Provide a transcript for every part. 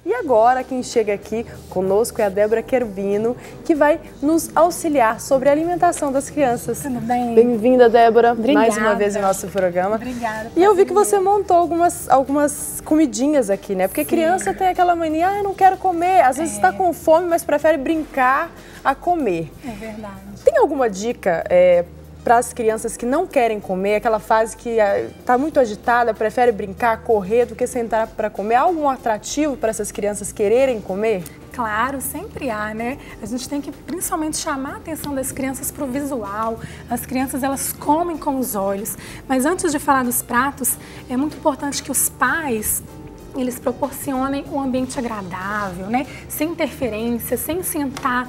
E agora quem chega aqui conosco é a Débora Querubino, que vai nos auxiliar sobre a alimentação das crianças. Tudo bem? Bem-vinda, Débora, Obrigada. mais uma vez em nosso programa. Obrigada. E eu vi que você montou algumas comidinhas aqui, né? Porque criança tem aquela mania, eu não quero comer. Às vezes está com fome, mas prefere brincar a comer. É verdade. Tem alguma dica para as crianças que não querem comer, aquela fase que está muito agitada, prefere brincar, correr do que sentar para comer? Há algum atrativo para essas crianças quererem comer? Claro, sempre há, né? A gente tem que principalmente chamar a atenção das crianças para o visual. As crianças, elas comem com os olhos. Mas antes de falar dos pratos, é muito importante que os pais eles proporcionem um ambiente agradável, né? Sem interferência, sem sentar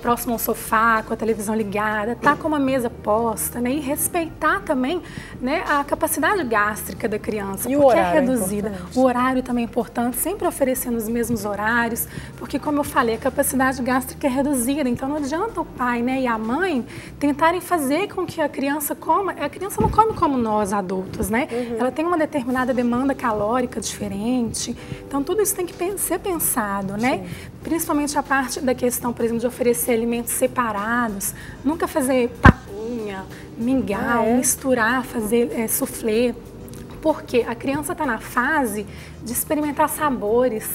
próximo ao sofá, com a televisão ligada, tá com uma mesa posta, né? E respeitar também, né, a capacidade gástrica da criança, e porque o horário é reduzida. É o horário também é importante, sempre oferecendo os mesmos horários, porque como eu falei, a capacidade gástrica é reduzida, então não adianta o pai, né, e a mãe tentarem fazer com que a criança coma. A criança não come como nós adultos, né? Ela tem uma determinada demanda calórica diferente. Então, tudo isso tem que ser pensado, né? Sim. Principalmente a parte da questão, por exemplo, de oferecer alimentos separados, nunca fazer papinha, mingau, misturar, fazer soufflé. Porque a criança está na fase de experimentar sabores,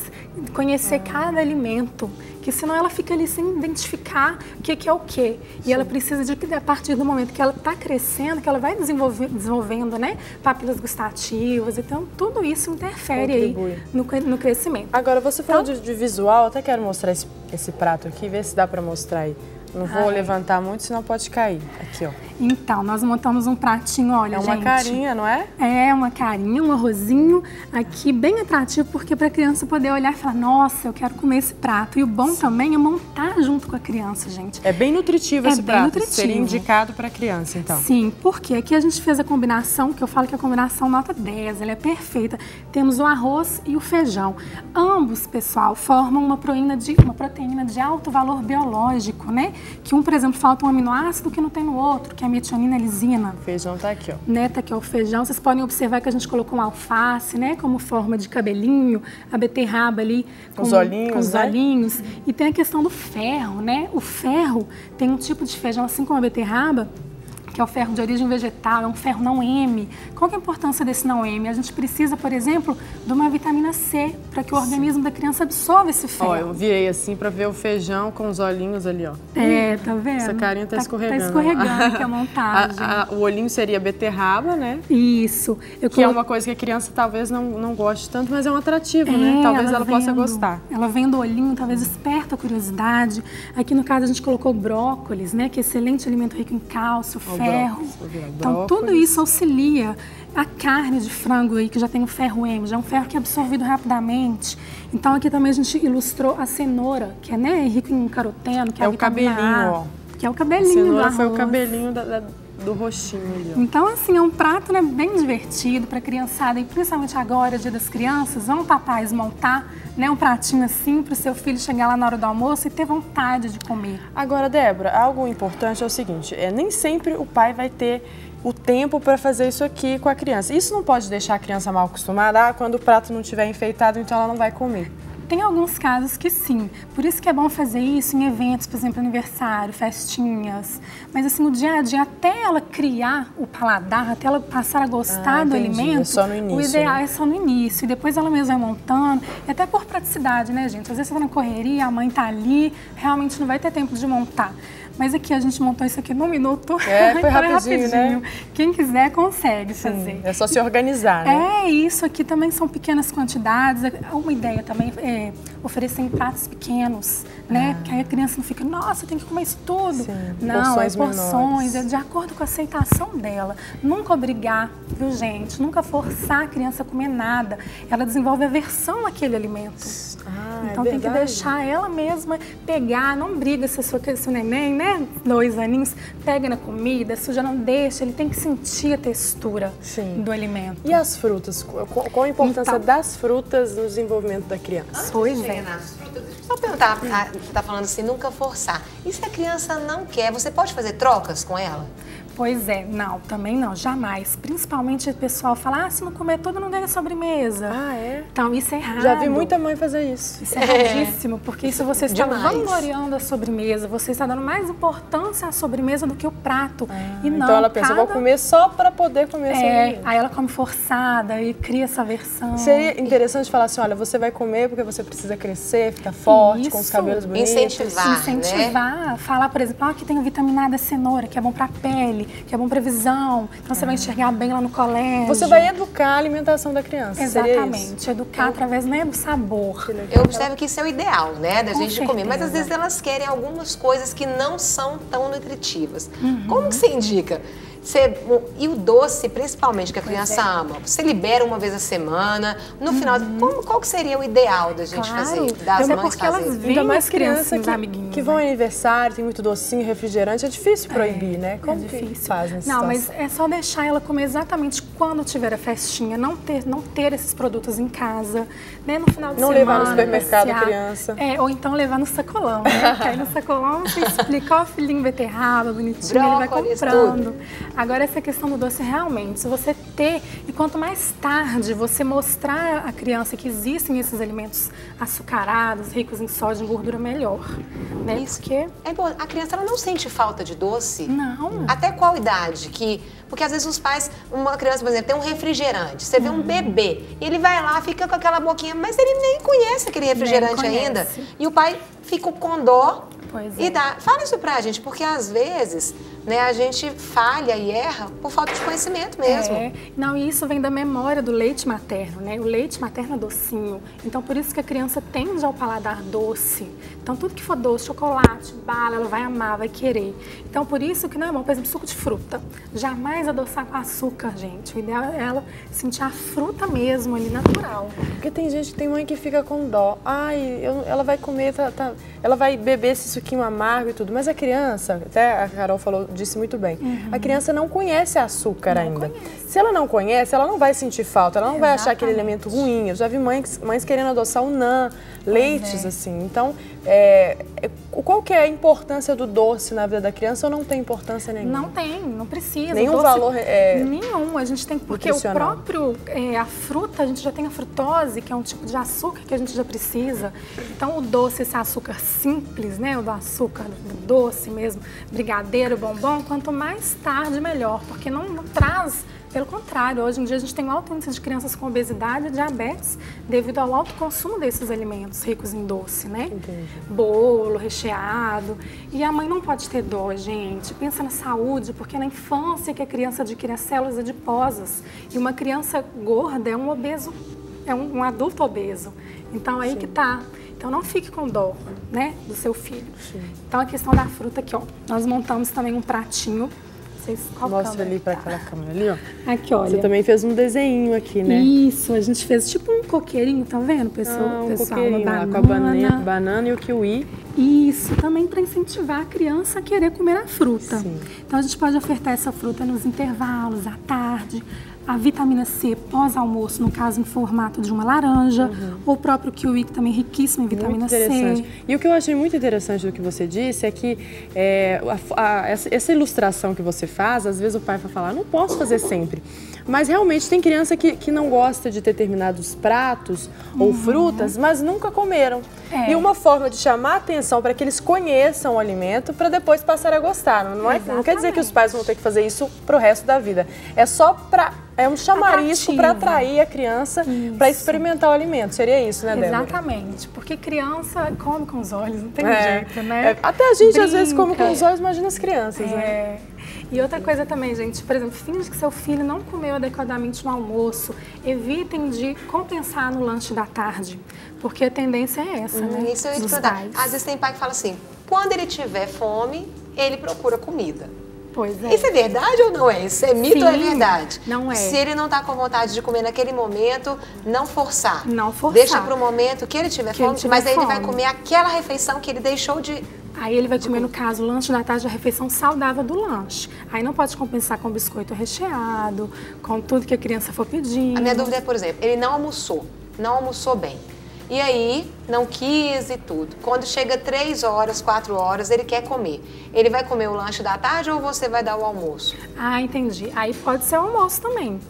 conhecer cada alimento, que senão ela fica ali sem identificar o que é o quê. E ela precisa de que, a partir do momento que ela está crescendo, que ela vai desenvolvendo, né, papilas gustativas, então tudo isso interfere aí no crescimento. Agora, você falou de visual, até quero mostrar esse prato aqui, ver se dá para mostrar aí. Não vou levantar muito, senão pode cair. Aqui, ó. Então, nós montamos um pratinho, olha, gente. É uma carinha, não é? É, uma carinha, um arrozinho aqui bem atrativo, porque para a criança poder olhar e falar, nossa, eu quero comer esse prato. E o bom também é montar junto com a criança, gente. É bem nutritivo esse prato. Nutritivo. Seria indicado para a criança, então. Sim, porque aqui a gente fez a combinação, que eu falo que a combinação nota 10, ela é perfeita. Temos o arroz e o feijão. Ambos, pessoal, formam uma proteína de alto valor biológico, né? Que um, por exemplo, falta um aminoácido que não tem no outro, que é a metionina e lisina. O feijão tá aqui, ó. Né, tá aqui, ó, o feijão. Vocês podem observar que a gente colocou um alface, né, como forma de cabelinho, a beterraba ali com os olhinhos. E tem a questão do ferro, né? O ferro tem um tipo de feijão, assim como a beterraba, que é o ferro de origem vegetal, é um ferro não M. Qual que é a importância desse não M? A gente precisa, por exemplo, de uma vitamina C para que o organismo da criança absorva esse ferro. Ó, eu virei assim para ver o feijão com os olhinhos ali, ó. É, tá vendo? Essa carinha tá escorregando. Tá escorregando aqui a montagem. O olhinho seria beterraba, né? Isso. Que é uma coisa que a criança talvez não goste tanto, mas é um atrativo, né? Talvez ela possa gostar. Ela vendo o olhinho, talvez desperta a curiosidade. Aqui no caso a gente colocou brócolis, né? Que é excelente alimento rico em cálcio, ferro. Então tudo isso auxilia. A carne de frango aí, que já tem o ferro M, já é um ferro que é absorvido rapidamente. Então aqui também a gente ilustrou a cenoura, que é, né, rico em caroteno, que é o cabelinho, ó. Que é o cabelinho do arroz. Foi o cabelinho do roxinho ali, ó. Então, assim, é um prato, né, bem divertido para a criançada, e principalmente agora, Dia das Crianças, vão papais montar, né, um pratinho assim para o seu filho chegar lá na hora do almoço e ter vontade de comer. Agora, Débora, algo importante é o seguinte, nem sempre o pai vai ter o tempo para fazer isso aqui com a criança. Isso não pode deixar a criança mal acostumada, quando o prato não estiver enfeitado, então ela não vai comer. Tem alguns casos que sim, por isso que é bom fazer isso em eventos, por exemplo, aniversário, festinhas. Mas assim, no dia a dia, até ela criar o paladar, até ela passar a gostar do alimento, é só no início, o ideal né? é só no início. E depois ela mesma vai montando, e até por praticidade, né, gente? Às vezes você tá na correria, a mãe tá ali, realmente não vai ter tempo de montar. Mas aqui a gente montou isso aqui num minuto. Foi rapidinho, né? Quem quiser consegue fazer. É só se organizar, né? Isso aqui também são pequenas quantidades. Uma ideia também é oferecer em pratos pequenos, né? Que aí a criança não fica, nossa, tem que comer isso tudo. Sim, não, porções, é de acordo com a aceitação dela. Nunca obrigar, viu, gente? Nunca forçar a criança a comer nada. Ela desenvolve aversão àquele alimento. Então tem que deixar ela mesma pegar, não briga se seu neném, né, 2 aninhos, pega na comida, suja, não deixa, ele tem que sentir a textura do alimento. E as frutas? Qual a importância das frutas no desenvolvimento da criança? Pois é. Só perguntar, tá falando assim, nunca forçar. E se a criança não quer, você pode fazer trocas com ela? Pois é, não, também não, jamais. Principalmente o pessoal fala, se não comer tudo não ganha sobremesa. Ah, é? Então isso é errado. Já vi muita mãe fazer isso. Isso é erradíssimo, porque isso você está vangloriando a sobremesa, você está dando mais importância à sobremesa do que o prato. E não, então ela pensa, vou comer só para poder comer a sobremesa. Aí ela come forçada e cria essa versão. Seria interessante falar assim, olha, você vai comer porque você precisa crescer, ficar forte, com os cabelos bonitos. Incentivar. Falar, por exemplo, que tem vitamina A da cenoura, que é bom para a pele, que é bom para visão, então você vai enxergar bem lá no colégio. Você vai educar a alimentação da criança. Exatamente, educar através do sabor. Eu observo que isso é o ideal, né, da gente comer, mas às vezes elas querem algumas coisas que não são tão nutritivas. Como que você indica? E o doce, principalmente, que a criança ama, você libera uma vez a semana, no final, qual que seria o ideal da gente fazer, das mães porque elas fazerem? veem Ainda mais crianças que vão ao né? aniversário, tem muito docinho, refrigerante, é difícil proibir, né? Como difícil. Que fazem essa Não, situação? mas é só deixar ela comer exatamente quando tiver a festinha, não ter esses produtos em casa, né? No final de semana. Não levar no supermercado a criança. Ou então levar no sacolão, né? Porque aí no sacolão você explica, ó, filhinho beterraba, bonitinho, ele vai comprando. Agora, essa questão do doce, realmente, se você ter, e quanto mais tarde você mostrar à criança que existem esses alimentos açucarados, ricos em sódio e em gordura, melhor. Né? Isso. Porque É bom, a criança ela não sente falta de doce? Não. Até qual idade? Porque às vezes os pais, uma criança, por exemplo, tem um refrigerante, você vê um bebê, e ele vai lá, fica com aquela boquinha, mas ele nem conhece aquele refrigerante ainda. E o pai fica com dó. E dá. Fala isso pra gente, porque às vezes, né, a gente falha e erra por falta de conhecimento mesmo. Não, e isso vem da memória do leite materno, né? O leite materno é docinho. Então, por isso que a criança tende ao paladar doce. Então, tudo que for doce, chocolate, bala, ela vai amar, vai querer. Então, por isso que não é bom, por exemplo, suco de fruta. Jamais adoçar com açúcar, gente. O ideal é ela sentir a fruta mesmo ali, natural. Porque tem gente, tem mãe que fica com dó. Ela vai comer, ela vai beber esse suquinho amargo e tudo. Mas a criança, até a Carol disse muito bem, a criança não conhece açúcar ainda. Se ela não conhece, ela não vai sentir falta, ela não vai achar aquele elemento ruim. Eu já vi mães querendo adoçar o NAN, leites assim. Então, qual que é a importância do doce na vida da criança ou não tem importância nenhuma? Não tem, não precisa. Nenhum doce, valor nenhum. A gente tem, porque o próprio, a fruta, a gente já tem a frutose, que é um tipo de açúcar que a gente já precisa. Então, o doce, esse açúcar simples, né, o do açúcar, do doce mesmo, brigadeiro, bombom, quanto mais tarde, melhor, porque não traz. Pelo contrário, hoje em dia a gente tem um alto índice de crianças com obesidade e diabetes devido ao alto consumo desses alimentos ricos em doce, né? Entendi. Bolo, recheado. E a mãe não pode ter dó, gente. Pensa na saúde, porque é na infância que a criança adquire as células adiposas. E uma criança gorda é um obeso, é um adulto obeso. Então, aí que tá. Então, não fique com dó, né, do seu filho. Sim. Então, a questão da fruta aqui, ó. Nós montamos também um pratinho. Mostra ali para aquela câmera ali, ó. Aqui, olha. Você também fez um desenho aqui, né? Isso, a gente fez tipo um coqueirinho, tá vendo, pessoal? Um coqueirinho lá, com a banana e o kiwi. Isso, também para incentivar a criança a querer comer a fruta. Sim. Então, a gente pode ofertar essa fruta nos intervalos, à tarde. A vitamina C pós-almoço, no caso, em formato de uma laranja. Ou o próprio kiwi, que também é riquíssimo em vitamina C. E o que eu achei muito interessante do que você disse é que essa ilustração que você faz, às vezes o pai vai falar, não posso fazer sempre. Mas realmente tem criança que não gosta de determinados pratos ou frutas, mas nunca comeram. E uma forma de chamar a atenção para que eles conheçam o alimento para depois passar a gostar. Não quer dizer que os pais vão ter que fazer isso pro resto da vida. É só um chamarisco para atrair a criança para experimentar o alimento. Seria isso, né, Débora? Exatamente. Porque criança come com os olhos, não tem jeito, né? Até a gente às vezes come com os olhos, imagina as crianças, né? E outra coisa também, gente, por exemplo, finge que seu filho não comeu adequadamente no almoço, evitem de compensar no lanche da tarde, porque a tendência é essa, né? Isso eu ia te perguntar. Às vezes tem pai que fala assim, quando ele tiver fome, ele procura comida. Pois é. Isso é verdade ou não é? Isso é mito ou é verdade? Não é. Se ele não está com vontade de comer naquele momento, não forçar. Não forçar. Deixa para o momento que ele tiver fome, mas aí ele vai comer aquela refeição que ele deixou de... Aí ele vai comer, no caso, o lanche da tarde, a refeição saudável do lanche. Aí não pode compensar com biscoito recheado, com tudo que a criança for pedindo. A minha dúvida é, por exemplo, ele não almoçou bem. E aí, não quis e tudo. Quando chega 3 horas, 4 horas, ele quer comer. Ele vai comer o lanche da tarde ou você vai dar o almoço? Ah, entendi. Aí pode ser o almoço também.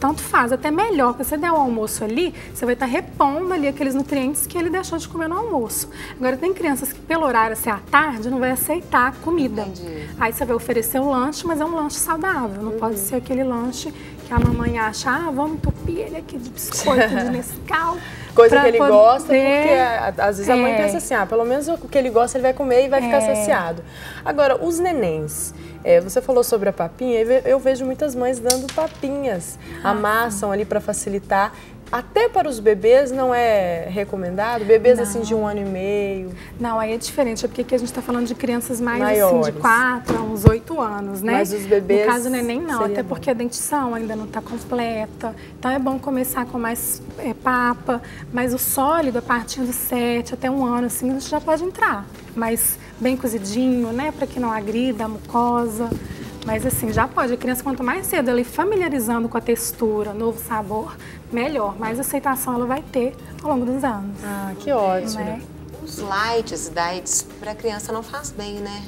Tanto faz, até melhor, porque você der o almoço ali, você vai estar repondo ali aqueles nutrientes que ele deixou de comer no almoço. Agora, tem crianças que, pelo horário ser à tarde, não vai aceitar a comida. Entendi. Aí você vai oferecer o lanche, mas é um lanche saudável, não pode ser aquele lanche que a mamãe acha, vamos entupir ele aqui de biscoito, de Nescau. Coisa que ele gosta, porque às vezes a mãe pensa assim, pelo menos o que ele gosta ele vai comer e vai ficar saciado. Agora, os nenéns, você falou sobre a papinha, eu vejo muitas mães dando papinhas, amassam ali para facilitar. Até para os bebês não é recomendado? Bebês assim de 1 ano e meio? Não, aí é diferente, porque aqui a gente está falando de crianças maiores, assim, de 4 a uns 8 anos, né? Mas os bebês... No caso do neném não, até porque a dentição ainda não está completa. Então é bom começar com mais papa, mas o sólido, a partir dos 7 até 1 ano, assim, a gente já pode entrar. Mas bem cozidinho, né? Para que não agrida a mucosa. Mas assim, já pode. A criança, quanto mais cedo ela ir familiarizando com a textura, novo sabor, melhor. Mais aceitação ela vai ter ao longo dos anos. Ah, que ótimo. Né? Os lights, diets, para a criança não faz bem, né?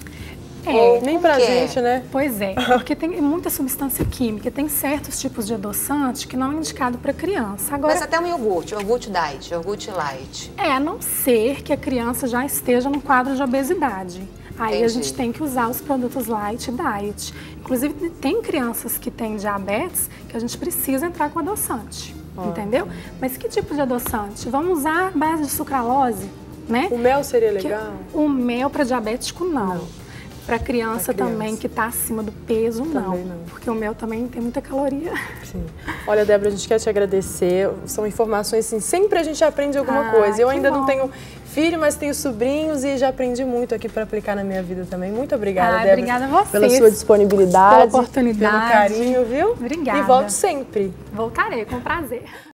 Nem pra gente, né? Pois é, porque tem muita substância química, tem certos tipos de adoçante que não é indicado para criança. Agora, mas até um iogurte diet, iogurte light. A não ser que a criança já esteja no quadro de obesidade. Aí Entendi. a gente tem que usar os produtos light diet. Inclusive, tem crianças que têm diabetes que a gente precisa entrar com adoçante, entendeu? Mas que tipo de adoçante? Vamos usar a base de sucralose, né? O mel seria legal? O mel para diabético, não. Para criança também que está acima do peso, não. Porque o mel também tem muita caloria. Sim. Olha, Débora, a gente quer te agradecer. São informações, assim, sempre a gente aprende alguma coisa. Eu ainda não tenho filho, mas tenho sobrinhos e já aprendi muito aqui para aplicar na minha vida também. Muito obrigada, Débora. Obrigada a vocês. Pela sua disponibilidade. Pela oportunidade. Pelo carinho, viu? Obrigada. E volto sempre. Voltarei, com prazer.